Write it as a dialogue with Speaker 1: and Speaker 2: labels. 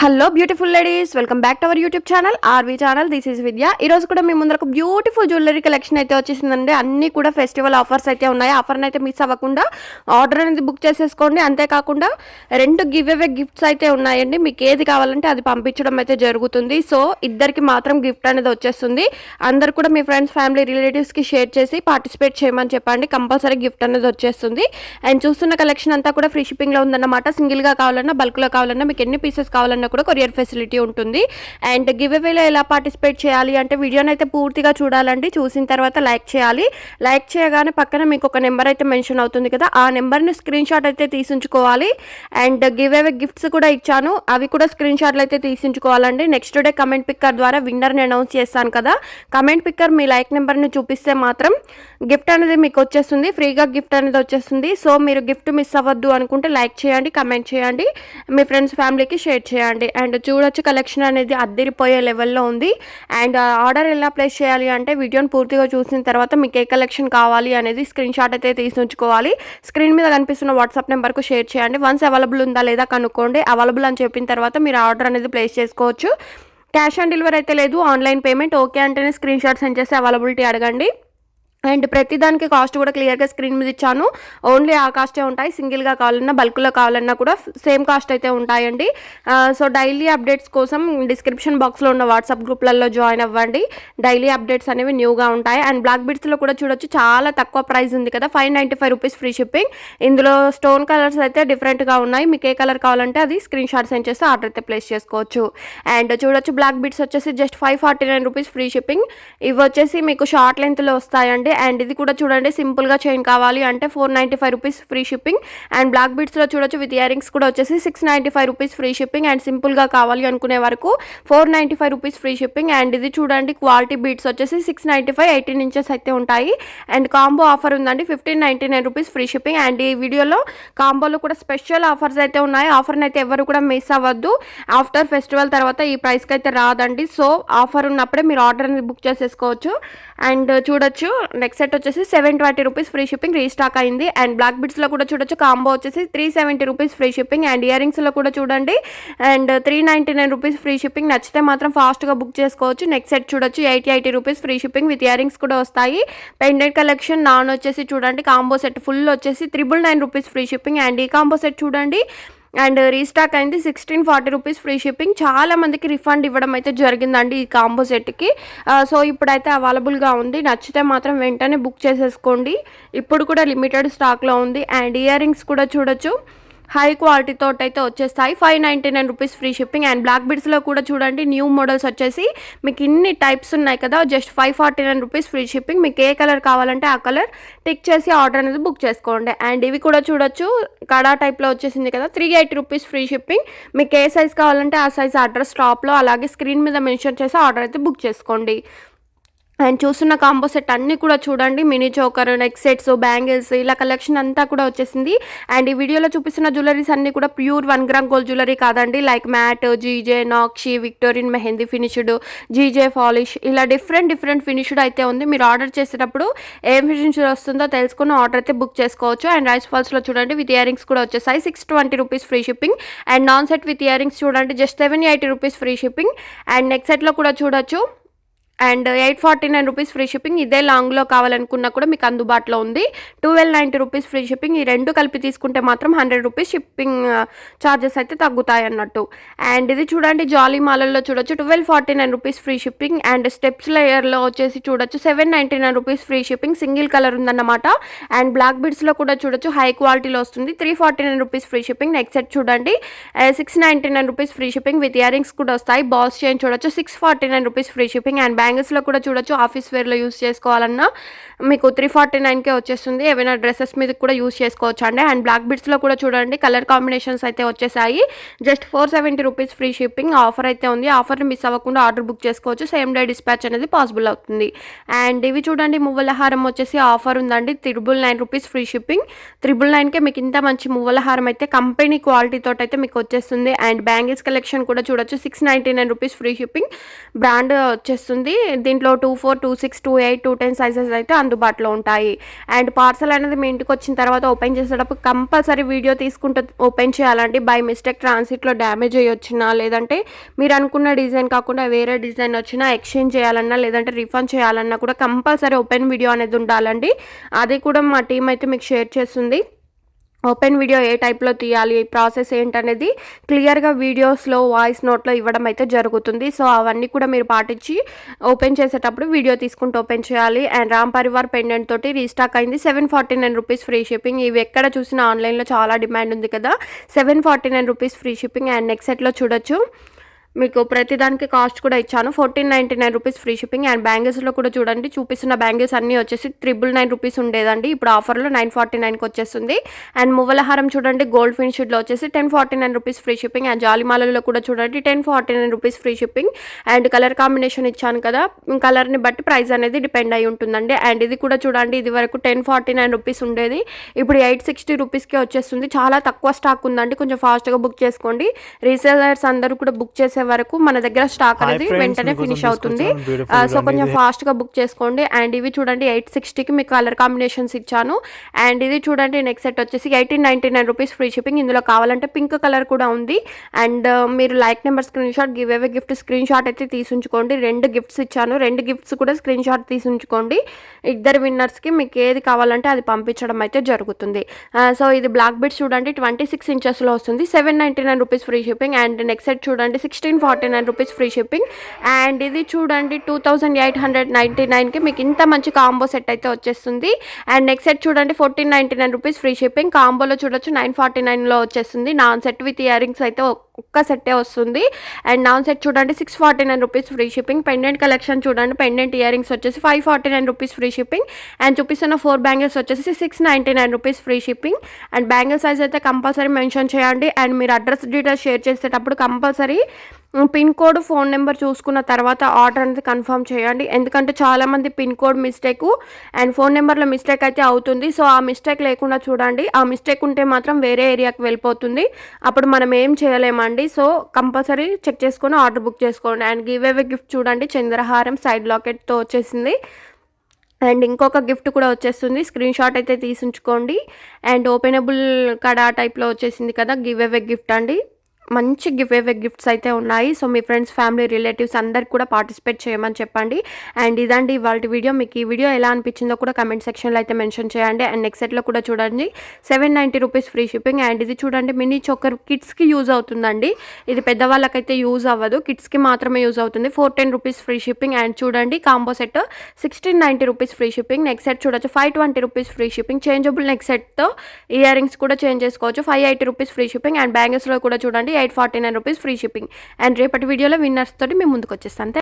Speaker 1: Hello beautiful ladies, welcome back to our YouTube channel RV channel. This is Vidya. ఈ రోజు కూడా మీ ముందర ఒక బ్యూటిఫుల్ జ్యువెలరీ కలెక్షన్ అయితే వచ్చేసిందండి. అన్నీ కూడా ఫెస్టివల్ ఆఫర్స్ అయితే ఉన్నాయి. ఆఫర్ని అయితే మిస్ అవ్వకుండా ఆర్డర్ అనేది బుక్ చేసేసుకోండి. అంతేకాకుండా 2 గివ్ అవే గిఫ్ట్స్ అయితే ఉన్నాయండి. మీకు ఏది కావాలంటే అది పంపించడం అయితే జరుగుతుంది. సో ఇద్దరికి మాత్రం గిఫ్ట్ అనేది వచ్చేస్తుంది. అందరు కూడా మీ ఫ్రెండ్స్, ఫ్యామిలీ, రిలేటివ్స్కి షేర్ చేసి పార్టిసిపేట్ చేయమని చెప్పండి. కంపల్సరీ గిఫ్ట్ అనేది వచ్చేస్తుంది. అండ్ చూస్తున్న కలెక్షన్ అంతా కూడా ఫ్రీ షిప్పింగ్లో ఉందన్నమాట. సింగిల్గా కావాలన్నా, బల్క్లో కావాలన్నా, మీకు ఎన్ని పీసెస్ కావాలన్నా కూడా కొరియర్ ఫెసిలిటీ ఉంటుంది. అండ్ గివ్ అవేలో ఎలా పార్టిసిపేట్ చేయాలి అంటే వీడియోని అయితే పూర్తిగా చూడాలండి. చూసిన తర్వాత లైక్ చేయాలి. లైక్ చేయగానే పక్కన మీకు ఒక నెంబర్ అయితే మెన్షన్ అవుతుంది కదా, ఆ నెంబర్ని స్క్రీన్ షాట్ అయితే తీసించుకోవాలి. అండ్ గివ్ అవే గిఫ్ట్స్ కూడా ఇచ్చాను, అవి కూడా స్క్రీన్ షాట్లు అయితే తీసించుకోవాలండి. నెక్స్ట్ డే కమెంట్ పిక్కర్ ద్వారా విన్నర్ని అనౌన్స్ చేస్తాను కదా, కమెంట్ పిక్కర్ మీ లైక్ నెంబర్ని చూపిస్తే మాత్రం గిఫ్ట్ అనేది మీకు వచ్చేస్తుంది. ఫ్రీగా గిఫ్ట్ అనేది వచ్చేస్తుంది. సో మీరు గిఫ్ట్ మిస్ అవ్వద్దు అనుకుంటే లైక్ చేయండి, కమెంట్ చేయండి, మీ ఫ్రెండ్స్, ఫ్యామిలీకి షేర్ చేయండి. అండ్ చూడొచ్చు కలెక్షన్ అనేది అద్దరిపోయే లెవెల్లో ఉంది. అండ్ ఆర్డర్ ఎలా ప్లేస్ చేయాలి అంటే వీడియోని పూర్తిగా చూసిన తర్వాత మీకు ఏ కలెక్షన్ కావాలి అనేది స్క్రీన్ షాట్ అయితే తీసి ఉంచుకోవాలి. స్క్రీన్ మీద కనిపిస్తున్న వాట్సాప్ నెంబర్కు షేర్ చేయండి. వన్స్ అవైలబుల్ ఉందా లేదా కనుక్కోండి. అవైలబుల్ అని చెప్పిన తర్వాత మీరు ఆర్డర్ అనేది ప్లేస్ చేసుకోవచ్చు. క్యాష్ ఆన్ డెలివరీ అయితే లేదు, ఆన్లైన్ పేమెంట్. ఓకే అంటేనే స్క్రీన్ షాట్ సెండ్ చేసి అవైలబిలిటీ అడగండి. అండ్ ప్రతిదానికి కాస్ట్ కూడా క్లియర్గా స్క్రీన్ మీద ఇచ్చాను. ఓన్లీ ఆ కాస్టే ఉంటాయి. సింగిల్గా కావాలన్నా, బల్క్లో కావాలన్నా కూడా సేమ్ కాస్ట్ అయితే ఉంటాయండి. సో డైలీ అప్డేట్స్ కోసం డిస్క్రిప్షన్ బాక్స్లో ఉన్న వాట్సాప్ గ్రూప్లలో జాయిన్ అవ్వండి. డైలీ అప్డేట్స్ అనేవి న్యూగా ఉంటాయి. అండ్ బ్లాక్ బీడ్స్లో కూడా చూడొచ్చు, చాలా తక్కువ ప్రైస్ ఉంది కదా, 595 రూపీస్ ఫ్రీ షిప్పింగ్. ఇందులో స్టోన్ కలర్స్ అయితే డిఫరెంట్గా ఉన్నాయి. మీకు ఏ కలర్ కావాలంటే అది స్క్రీన్ షాట్ సెండ్ చేస్తే ఆర్డర్ అయితే ప్లేస్ చేసుకోవచ్చు. అండ్ చూడొచ్చు బ్లాక్ బీడ్స్ వచ్చేసి జస్ట్ 549 రూపీస్ ఫ్రీ షిప్పింగ్. ఇవి వచ్చేసి మీకు షార్ట్ లెంత్లో వస్తాయండి. అండ్ ఇది కూడా చూడండి, సింపుల్గా చైన్ కావాలి అంటే 495 rupees free shipping. And black బీడ్స్లో చూడొచ్చు విత్ ఇయర్ రింగ్స్ కూడా వచ్చేసి 695 రూపీస్ ఫ్రీ షిప్పింగ్. అండ్ సింపుల్గా కావాలి అనుకునే వరకు 495 రూపీస్ ఫ్రీ షిప్పింగ్. అండ్ ఇది చూడండి క్వాలిటీ బీడ్స్ వచ్చేసి 695, 18 ఇంచెస్ అయితే ఉంటాయి. అండ్ కాంబో ఆఫర్ ఉందండి, 1599 రూపీస్ ఫ్రీ షిప్పింగ్. అండ్ ఈ వీడియోలో కాంబోలో కూడా స్పెషల్ ఆఫర్స్ అయితే ఉన్నాయి. ఆఫర్ని అయితే ఎవరు కూడా మిస్ అవ్వద్దు. ఆఫ్టర్ ఫెస్టివల్ తర్వాత ఈ ప్రైస్కి అయితే రాదండి. సో ఆఫర్ ఉన్నప్పుడే మీరు ఆర్డర్ అనేది బుక్ చేసేసుకోవచ్చు. అండ్ చూడొచ్చు నెక్స్ట్ సెట్ వచ్చేసి 720 రూపీస్ ఫ్రీ షిప్పింగ్ రీస్టాక్ అయింది. అండ్ బ్లాక్ బిడ్స్లో కూడా చూడొచ్చు కాంబో వచ్చేసి 370 rupees free shipping. And ear రింగ్స్లో కూడా చూడండి, అండ్ 399 రూపీస్ ఫ్రీ షిప్పింగ్. నచ్చితే మాత్రం ఫాస్ట్గా బుక్ చేసుకోవచ్చు. నెక్స్ట్ సెట్ చూడొచ్చు 80 rupees free shipping with ear rings కూడా వస్తాయి. పెండెంట్ కలెక్షన్ నాన్ వచ్చేసి చూడండి కాంబో సెట్ ఫుల్ వచ్చేసి 999 రూపీస్ ఫ్రీ షిప్పింగ్. అండ్ ఈ కాంబో సెట్ చూడండి, అండ్ రీస్టాక్ అయింది 1640 రూపీస్ ఫ్రీ షిప్పింగ్. చాలా మందికి రిఫండ్ ఇవ్వడం అయితే జరిగిందండి ఈ కాంబో సెట్కి. సో ఇప్పుడైతే అవైలబుల్గా ఉంది. నచ్చితే మాత్రం వెంటనే బుక్ చేసేసుకోండి. ఇప్పుడు కూడా లిమిటెడ్ స్టాక్లో ఉంది. అండ్ ఇయర్ రింగ్స్ కూడా చూడొచ్చు హై క్వాలిటీ తోటి అయితే వచ్చేస్తాయి, 599 rupees free shipping. And black బిడ్స్లో కూడా చూడండి న్యూ మోడల్స్ వచ్చేసి మీకు ఇన్ని టైప్స్ ఉన్నాయి కదా, జస్ట్ 549 రూపీస్ ఫ్రీ షిప్పింగ్. మీకు ఏ కలర్ కావాలంటే ఆ కలర్ టిక్ చేసి ఆర్డర్ అనేది బుక్ చేసుకోండి. అండ్ ఇవి కూడా చూడొచ్చు కడా టైప్లో వచ్చేసింది కదా, 380 రూపీస్ ఫ్రీ షిప్పింగ్. మీకు ఏ సైజ్ కావాలంటే ఆ సైజ్ అడ్రస్ టాప్లో అలాగే స్క్రీన్ మీద మెన్షన్ చేసి ఆర్డర్ అయితే బుక్ చేసుకోండి. అండ్ చూస్తున్న కాంబో సెట్ అన్నీ కూడా చూడండి, mini choker, neck sets, bangles, ఇలా కలెక్షన్ అంతా కూడా వచ్చేసింది. అండ్ ఈ వీడియోలో చూపిస్తున్న జ్యువెలరీస్ అన్నీ కూడా ప్యూర్ 1 గ్రామ్ గోల్డ్ జ్యువెలరీ కాదండి. Like matte, GJ, nakshi, Victorian mehndi finished, GJ polish, ఇలా డిఫరెంట్ ఫినిష్డ్ అయితే ఉంది. మీరు ఆర్డర్ చేసేటప్పుడు ఏం ఫినిష్ వస్తుందో తెలుసుకుని ఆర్డర్ అయితే బుక్ చేసుకోవచ్చు. అండ్ రైస్ ఫాల్స్లో చూడండి విత్ ఇయర్ రింగ్స్ కూడా వచ్చేసాయి, 620 rupees free shipping. And non set with ear rings చూడండి just 780 rupees free shipping. And neck సెట్లో కూడా చూడొచ్చు, అండ్ 849 రూపీస్ ఫ్రీ షిప్పింగ్. ఇదే లాంగ్లో కావాలనుకున్నా కూడా మీకు అందుబాటులో ఉంది. 1290 రూపీస్ ఫ్రీ షిప్పింగ్. ఈ రెండు కలిపి తీసుకుంటే మాత్రం 100 రూపీస్ షిప్పింగ్ ఛార్జెస్ అయితే తగ్గుతాయి అన్నట్టు. అండ్ ఇది చూడండి జాలీ మాలల్లో చూడొచ్చు 1249 rupees free shipping. And steps లేయర్లో వచ్చేసి చూడొచ్చు 799 rupees free shipping. Single colour ఉందన్నమాట. అండ్ బ్లాక్ బిడ్స్లో కూడా చూడొచ్చు హై క్వాలిటీలో వస్తుంది, 349 rupees free shipping. Next set చూడండి 699 rupees free shipping with ear rings కూడా వస్తాయి. బాల్స్ చైన్ చూడొచ్చు 649 రూపీస్ ఫ్రీ షిప్పింగ్. అండ్ బ్యాంగిల్స్లో కూడా చూడొచ్చు ఆఫీస్ వేర్లో యూస్ చేసుకోవాలన్నా మీకు 349కే వచ్చేస్తుంది. ఏమైనా డ్రెస్సెస్ మీద కూడా యూస్ చేసుకోవచ్చు అండి. అండ్ బ్లాక్ బిడ్స్లో కూడా చూడండి కలర్ కాంబినేషన్స్ అయితే వచ్చేసాయి, just 470 rupees free shipping. Offer అయితే ఉంది. ఆఫర్ని మిస్ అవ్వకుండా ఆర్డర్ బుక్ చేసుకోవచ్చు. సేమ్ డే డిస్పాచ్ అనేది పాసిబుల్ అవుతుంది. అండ్ ఇవి చూడండి మువ్వల హారం వచ్చేసి ఆఫర్ ఉందండి, 999 రూపీస్ ఫ్రీ షిప్పింగ్. 999కే మీకు ఇంత మంచి మువ్వల హారం అయితే కంపెనీ క్వాలిటీతో అయితే మీకు వచ్చేస్తుంది. అండ్ బ్యాంగిల్స్ కలెక్షన్ కూడా చూడొచ్చు 699 రూపీస్ ఫ్రీ షిప్పింగ్. బ్రాండ్ వచ్చేస్తుంది. దీంట్లో 24, 26, 28, 210 సైజెస్ అయితే అందుబాటులో ఉంటాయి. అండ్ పార్సల్ అనేది మీ ఇంటికి వచ్చిన తర్వాత ఓపెన్ చేసేటప్పుడు కంపల్సరీ వీడియో తీసుకుంటూ ఓపెన్ చేయాలండి. బై మిస్టేక్ ట్రాన్సిట్లో డ్యామేజ్ అయ్యి వచ్చినా, లేదంటే మీరు అనుకున్న డిజైన్ కాకుండా వేరే డిజైన్ వచ్చినా ఎక్స్చేంజ్ చేయాలన్నా, లేదంటే రిఫండ్ చేయాలన్నా కూడా కంపల్సరీ ఓపెన్ వీడియో అనేది ఉండాలండి. అది కూడా మా టీం అయితే మీకు షేర్ చేస్తుంది. ఓపెన్ వీడియో ఏ టైప్లో తీయాలి, ప్రాసెస్ ఏంటనేది క్లియర్గా వీడియోస్లో, వాయిస్ నోట్లో ఇవ్వడం అయితే జరుగుతుంది. సో అవన్నీ కూడా మీరు పాటించి ఓపెన్ చేసేటప్పుడు వీడియో తీసుకుంటూ ఓపెన్ చేయాలి. అండ్ రామ్ పరివార్ పెండెంట్ తోటి రీస్టాక్ అయింది. 749 రూపీస్ ఫ్రీ షిప్పింగ్. ఇవి ఎక్కడ చూసినా ఆన్లైన్లో చాలా డిమాండ్ ఉంది కదా, 749 rupees free shipping. And next సెట్లో చూడొచ్చు, మీకు ప్రతిదానికి కాస్ట్ కూడా ఇచ్చాను. 1499 రూపీస్ ఫ్రీ షిప్పింగ్. అండ్ బ్యాంగిల్స్లో కూడా చూడండి, చూపిస్తున్న బ్యాంగిల్స్ అన్నీ వచ్చేసి 999 రూపీస్ ఉండేదండి, ఇప్పుడు ఆఫర్లో 949కి వచ్చేస్తుంది. అండ్ మువ్వలహారం చూడండి, గోల్డ్ ఫినిష్డ్లో వచ్చేసి 1049 రూపీస్ ఫ్రీ షిప్పింగ్. అండ్ జాలిమాలలో కూడా చూడండి 1049 rupees free shipping. And colour combination ఇచ్చాను కదా, కలర్ని బట్టి ప్రైస్ అనేది డిపెండ్ అయి ఉంటుందండి. అండ్ ఇది కూడా చూడండి, ఇది వరకు 1049 రూపీస్ ఉండేది, ఇప్పుడు 860 రూపీస్కే వచ్చేస్తుంది. చాలా తక్కువ స్టాక్ ఉందండి, కొంచెం ఫాస్ట్గా బుక్ చేసుకోండి. రీసేలర్స్ అందరూ కూడా బుక్ చేసే వరకు మన దగ్గర స్టాక్ అనేది వెంటనే ఫినిష్ అవుతుంది. సో కొంచెం ఫాస్ట్గా బుక్ చేసుకోండి. అండ్ ఇవి చూడండి 860కి మీకు కలర్ కాంబినేషన్స్ ఇచ్చాను. అండ్ ఇది చూడండి నెక్స్ట్ సెట్ వచ్చేసి 1899 రూపీస్ ఫ్రీ షిప్పింగ్. ఇందులో కావాలంటే పింక్ కలర్ కూడా ఉంది. అండ్ మీరు like number screen shot, give away gift screen shot అయితే తీసుంచుకోండి. 2 గిఫ్ట్స్ ఇచ్చాను, 2 గిఫ్ట్స్ కూడా స్క్రీన్ షాట్ తీసుంచుకోండి. ఇద్దరు విన్నర్స్కి మీకు ఏది కావాలంటే అది పంపించడం అయితే జరుగుతుంది. సో ఇది బ్లాక్ బీడ్స్ చూడండి 26 ఇంచెస్లో వస్తుంది, 799 rupees free shipping. And next set చూడండి 1649 రూపీస్ ఫ్రీ షిప్పింగ్. అండ్ ఇది చూడండి 2899కి మీకు ఇంత మంచి కాంబో సెట్ అయితే వచ్చేస్తుంది. అండ్ నెక్స్ట్ సెట్ చూడండి 1499 రూపీస్ ఫ్రీ షిప్పింగ్. కాంబోలో చూడొచ్చు 949లో వచ్చేస్తుంది. Non set with ear rings అయితే ఒక్క సెట్టే వస్తుంది. అండ్ నాన్ సెట్ చూడండి 649 rupees free shipping. Pendant collection చూడండి, పెండెంట్ ఇయర్ రింగ్స్ వచ్చేసి 549 రూపీస్ ఫ్రీ షిప్పింగ్. అండ్ చూపిస్తున్న 4 బ్యాంగిల్స్ వచ్చేసి 699 rupees free shipping. And bangle size అయితే కంపల్సరీ మెన్షన్ చేయండి. అండ్ మీరు అడ్రస్ డీటెయిల్స్ షేర్ చేసేటప్పుడు compulsory pin code, phone number చూసుకున్న తర్వాత ఆర్డర్ అనేది కన్ఫర్మ్ చేయండి. ఎందుకంటే చాలామంది pin code mistake and phone నెంబర్లో మిస్టేక్ అయితే అవుతుంది. సో ఆ మిస్టేక్ లేకుండా చూడండి, ఆ మిస్టేక్ ఉంటే మాత్రం వేరే ఏరియాకి వెళ్ళిపోతుంది, అప్పుడు మనం ఏం చేయలేమండి. సో కంపల్సరీ చెక్ చేసుకొని ఆర్డర్ బుక్ చేసుకోండి. అండ్ గివ్ అవే గిఫ్ట్ చూడండి, చంద్రహారం సైడ్ లాకెట్తో వచ్చేసింది. అండ్ ఇంకొక గిఫ్ట్ కూడా వచ్చేస్తుంది, స్క్రీన్ షాట్ అయితే తీసుంచుకోండి. అండ్ ఓపెనబుల్ కడా టైప్లో వచ్చేసింది కదా, గివ్ అవే గిఫ్ట్ అండి. మంచి గివ్ అవే గిఫ్ట్స్ అయితే ఉన్నాయి. సో మీ ఫ్రెండ్స్, ఫ్యామిలీ, రిలేటివ్స్ అందరికి కూడా పార్టిసిపేట్ చేయమని చెప్పండి. అండ్ ఇదండి ఇవాళ వీడియో. మీకు ఈ వీడియో ఎలా అనిపించిందో కూడా కమెంట్ సెక్షన్లో అయితే మెన్షన్ చేయండి. అండ్ నెక్స్ట్ సెట్లో కూడా చూడండి 790 రూపీస్ ఫ్రీ షిప్పింగ్. అండ్ ఇది చూడండి మినీ చోకర్, కిడ్స్కి యూజ్ అవుతుందండి, ఇది పెద్దవాళ్ళకైతే యూజ్ అవ్వదు, కిడ్స్కి మాత్రమే యూజ్ అవుతుంది. 410 రూపీస్ ఫ్రీ షిప్పింగ్. అండ్ చూడండి combo set 1690 rupees free shipping. Next set చూడొచ్చు 520 rupees free shipping. Changeable next సెట్తో ఇయర్ రింగ్స్ కూడా చేంజ్ చేసుకోవచ్చు, 580 రూపీస్ ఫ్రీ షిప్పింగ్. అండ్ బ్యాంగిల్స్లో కూడా చూడండి 849 రూపీస్ ఫ్రీ షిప్పింగ్. అండ్ రేపటి వీడియోలో విన్నర్స్ తోటి మేము ముందుకు వచ్చేస్తాను.